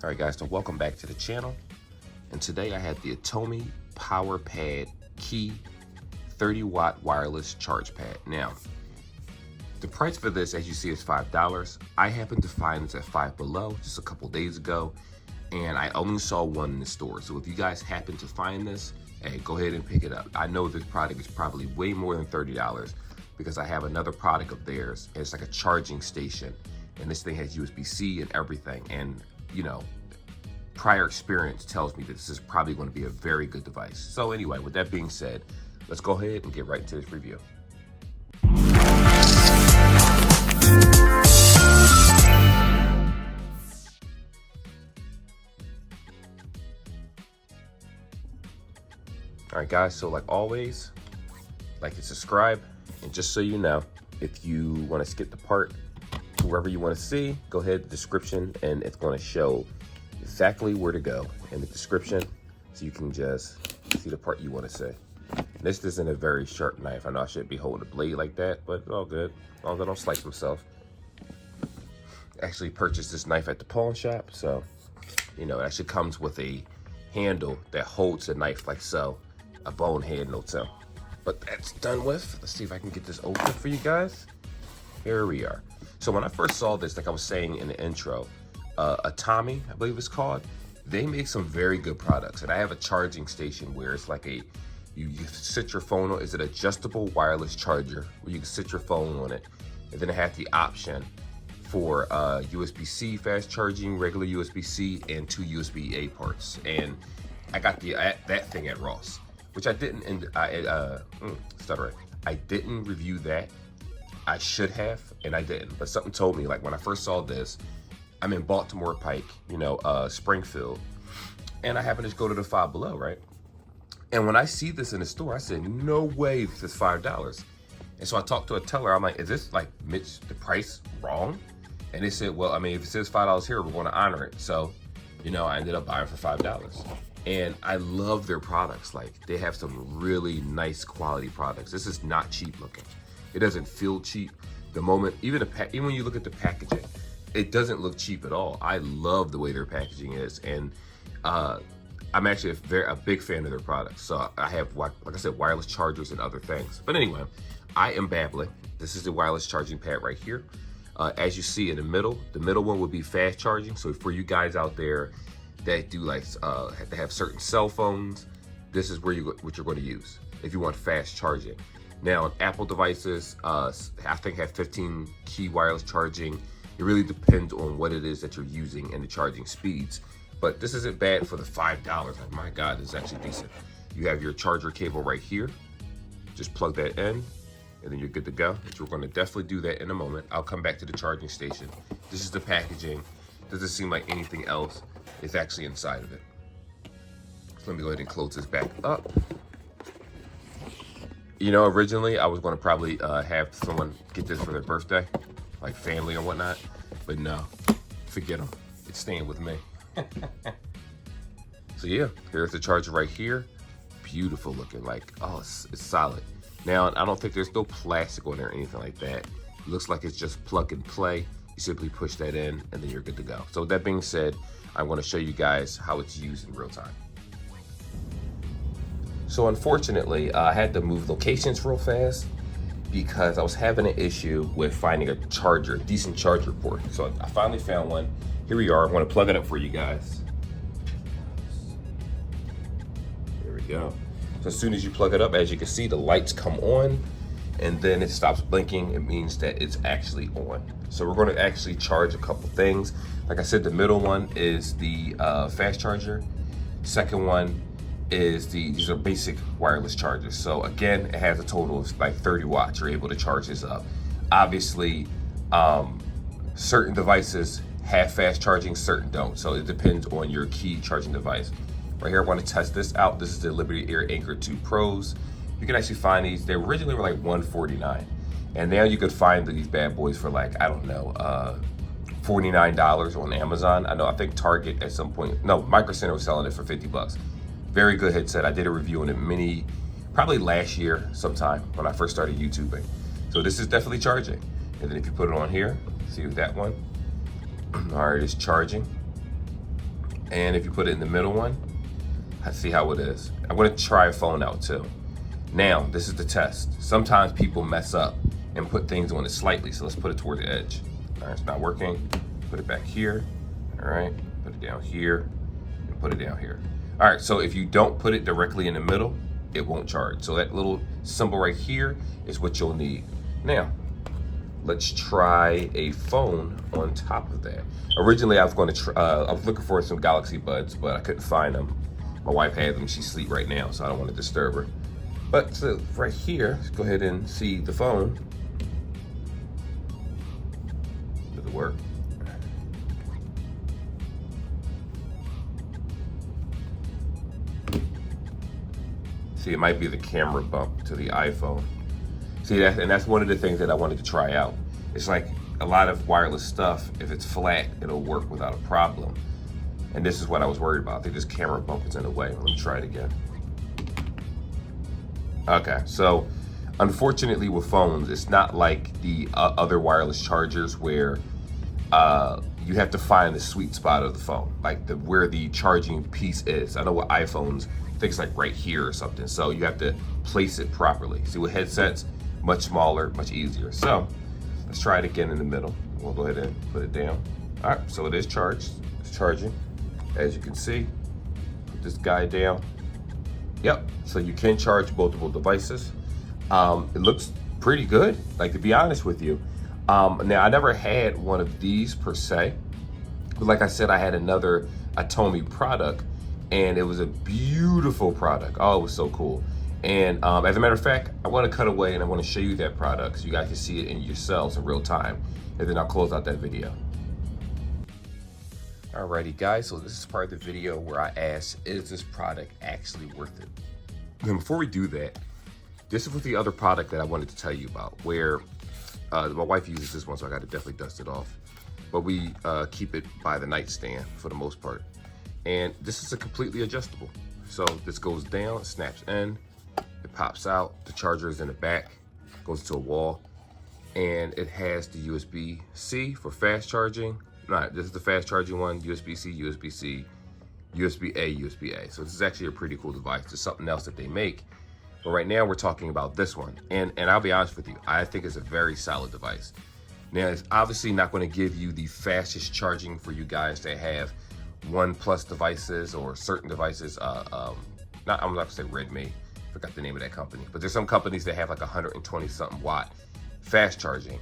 All right, guys, so welcome back to the channel. And today I had the Atomi Power Pad Key 30-watt wireless charge pad. Now, the price for this, as you see, is $5. I happened to find this at Five Below just a couple days ago, and I only saw one in the store. So if you guys happen to find this, hey, go ahead and pick it up. I know this product is probably way more than $30 because I have another product of theirs, and it's like a charging station. And this thing has USB-C and everything. And you know, prior experience tells me that this is probably going to be a very good device. So anyway, with that being said, let's go ahead and get right into this review. All right, guys, so like always, like and subscribe. And just so you know, if you want to skip the part wherever you want to see, go ahead to the description, and it's going to show exactly where to go in the description, so you can just see the part you want to see. This isn't a very sharp knife. I know I shouldn't be holding a blade like that, but all good, as long as I don't slice myself. Actually purchased this knife at the pawn shop, so you know, it actually comes with a handle that holds the knife like so, a bone handle. So, but that's done with. Let's see if I can get this open for you guys. Here we are. So when I first saw this, like I was saying in the intro, Atomi, I believe it's called, they make some very good products. And I have a charging station where it's like a, you sit your phone on, it's an adjustable wireless charger where you can sit your phone on it. And then it has the option for USB-C fast charging, regular USB-C, and 2 USB-A ports. And I got that thing at Ross, which I didn't, I didn't review that. I should have, and I didn't. But something told me, like when I first saw this, I'm in Baltimore Pike, you know, Springfield, and I happen to just go to the Five Below, right? And when I see this in the store, I said, no way this is $5. And so I talked to a teller. I'm like, is this like Mitch, the price wrong? And they said, well, I mean, if it says $5 here, we're going to honor it. So, you know, I ended up buying for $5. And I love their products. Like, they have some really nice quality products. This is not cheap looking. It doesn't feel cheap. The moment, even when you look at the packaging, it doesn't look cheap at all. I love the way their packaging is, and I'm actually a big fan of their products. So I have, like I said, wireless chargers and other things. But anyway, I am babbling. This is the wireless charging pad right here. As you see in the middle one would be fast charging. So for you guys out there that do like have to have certain cell phones, this is where what you're going to use if you want fast charging. Now, on Apple devices, I think have 15 key wireless charging. It really depends on what it is that you're using and the charging speeds. But this isn't bad for the $5. Like, my God, this is actually decent. You have your charger cable right here. Just plug that in, and then you're good to go. Which we're going to definitely do that in a moment. I'll come back to the charging station. This is the packaging. Doesn't seem like anything else is actually inside of it. So let me go ahead and close this back up. You know, originally I was going to probably have someone get this for their birthday, like family or whatnot, but no, forget them. It's staying with me. So yeah, there's the charger right here. Beautiful looking, like, oh, it's solid. Now, I don't think there's no plastic on there or anything like that. It looks like it's just plug and play. You simply push that in and then you're good to go. So with that being said, I'm going to show you guys how it's used in real time. So unfortunately, I had to move locations real fast because I was having an issue with finding a charger, a decent charger port. So I finally found one. Here we are. I'm going to plug it up for you guys. There we go. So as soon as you plug it up, as you can see, the lights come on and then it stops blinking. It means that it's actually on. So we're going to actually charge a couple things. Like I said, the middle one is the fast charger. Second one is these are basic wireless chargers. So again, it has a total of like 30 watts. You're able to charge this up. Obviously, certain devices have fast charging, certain don't. So it depends on your key charging device. Right here, I want to test this out. This is the Liberty Air Anchor 2 Pros. You can actually find these. They originally were like $149, and now you could find these bad boys for like, I don't know, $49 on Amazon. I think Target at some point, no, Micro Center was selling it for 50 bucks. Very good headset. I did a review on it probably last year sometime when I first started YouTubing. So this is definitely charging. And then if you put it on here, see that one, all right, it's charging. And if you put it in the middle one, I see how it is. I'm gonna try a phone out too. Now, this is the test. Sometimes people mess up and put things on it slightly, so let's put it toward the edge. All right, it's not working. Put it back here. All right, put it down here and put it down here. All right, so if you don't put it directly in the middle, it won't charge. So that little symbol right here is what you'll need. Now, let's try a phone on top of that. Originally, I was going to try, I was looking for some Galaxy Buds, but I couldn't find them. My wife had them. She's asleep right now, so I don't want to disturb her. But so right here, let's go ahead and see the phone. Does it work? See, it might be the camera bump to the iPhone. See, that's one of the things that I wanted to try out. It's like a lot of wireless stuff, if it's flat, it'll work without a problem. And this is what I was worried about. I think this camera bump is in the way. Let me try it again. Okay, so unfortunately with phones, it's not like the other wireless chargers where you have to find the sweet spot of the phone, like where the charging piece is. I know with iPhones, I think it's like right here or something. So you have to place it properly. See, with headsets, much smaller, much easier. So let's try it again in the middle. We'll go ahead and put it down. All right, so it is charged. It's charging. As you can see, put this guy down. Yep, so you can charge multiple devices. It looks pretty good, like, to be honest with you. Now, I never had one of these per se, but like I said, I had another Atomi product, and it was a beautiful product. Oh, it was so cool. And as a matter of fact, I want to cut away and I want to show you that product so you guys can see it in yourselves in real time, and then I'll close out that video. Alrighty guys, so this is part of the video where I asked, is this product actually worth it? And before we do that, this is with the other product that I wanted to tell you about, where my wife uses this one, so I got to definitely dust it off. But we keep it by the nightstand for the most part. And this is a completely adjustable. So this goes down, snaps in, it pops out, the charger is in the back, goes to a wall, and it has the USB-C for fast charging. No, this is the fast charging one, USB-C, USB-C, USB-A, USB-A. So this is actually a pretty cool device. There's something else that they make. But right now we're talking about this one. And I'll be honest with you, I think it's a very solid device. Now, it's obviously not going to give you the fastest charging for you guys that have OnePlus devices or certain devices. I'm not going to say Redmi, forgot the name of that company. But there's some companies that have like 120 something watt fast charging.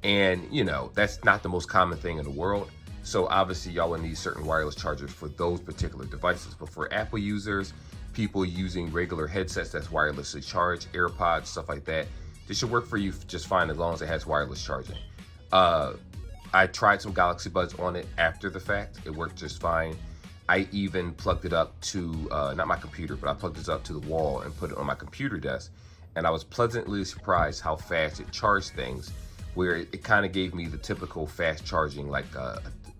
And, you know, that's not the most common thing in the world. So obviously y'all will need certain wireless chargers for those particular devices. But for Apple users, people using regular headsets that's wirelessly charged, AirPods, stuff like that, this should work for you just fine as long as it has wireless charging. I tried some Galaxy Buds on it after the fact. It worked just fine. I even plugged it up to, not my computer, but I plugged it up to the wall and put it on my computer desk. And I was pleasantly surprised how fast it charged things, where it kind of gave me the typical fast charging, like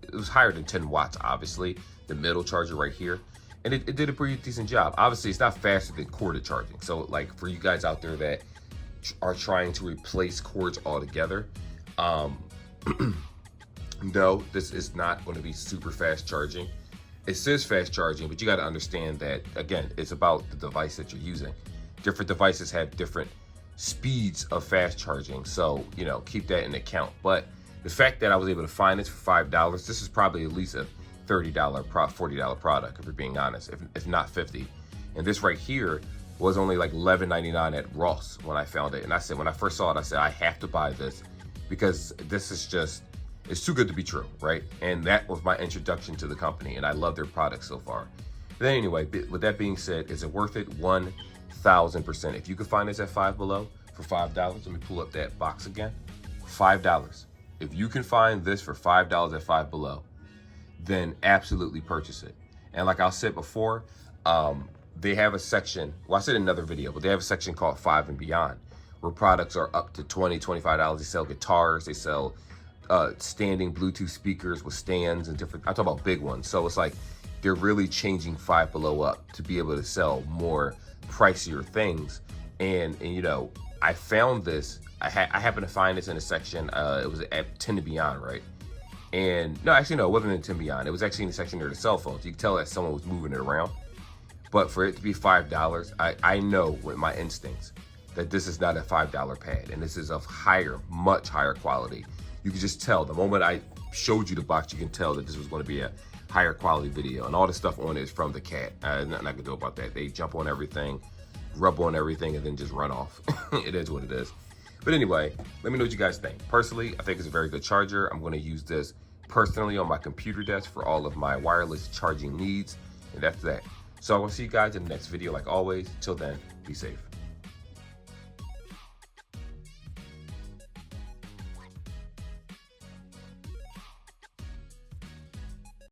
it was higher than 10 watts, obviously, the middle charger right here. And it did a pretty decent job. Obviously, it's not faster than corded charging. So like for you guys out there that are trying to replace cords altogether, no, this is not going to be super fast charging. It says fast charging, but you got to understand that, again, it's about the device that you're using. Different devices have different speeds of fast charging, so you know, keep that in account. But the fact that I was able to find this for $5, this is probably at least a $30, $40 product, if we're being honest, if not 50. And this right here was only like $11.99 at Ross when I found it. And I said, when I first saw it, I said, I have to buy this because this is just, it's too good to be true, right? And that was my introduction to the company, and I love their products so far. But anyway, with that being said, is it worth it? 1,000%. If you could find this at Five Below for $5, let me pull up that box again. $5. If you can find this for $5 at Five Below, then absolutely purchase it. And like I said before, they have a section, well, I said in another video, but they have a section called Five and Beyond, where products are up to $20, $25. They sell guitars, they sell standing Bluetooth speakers with stands and different, I'm talking about big ones. So it's like they're really changing Five Below up to be able to sell more pricier things. And you know, I found this, I happened to find this in a section, it was at 10 and Beyond, right? And no, actually, no, it wasn't in Timbian. It was actually in the section near the cell phones. You could tell that someone was moving it around. But for it to be $5, I know with my instincts that this is not a $5 pad, and this is of higher, much higher quality. You can just tell the moment I showed you the box, you can tell that this was going to be a higher quality video, and all the stuff on it is from the cat. Nothing I can do about that. They jump on everything, rub on everything, and then just run off. It is what it is. But anyway, let me know what you guys think. Personally, I think it's a very good charger. I'm going to use this personally on my computer desk for all of my wireless charging needs, and that's that. So I will see you guys in the next video like always. Till then, be safe.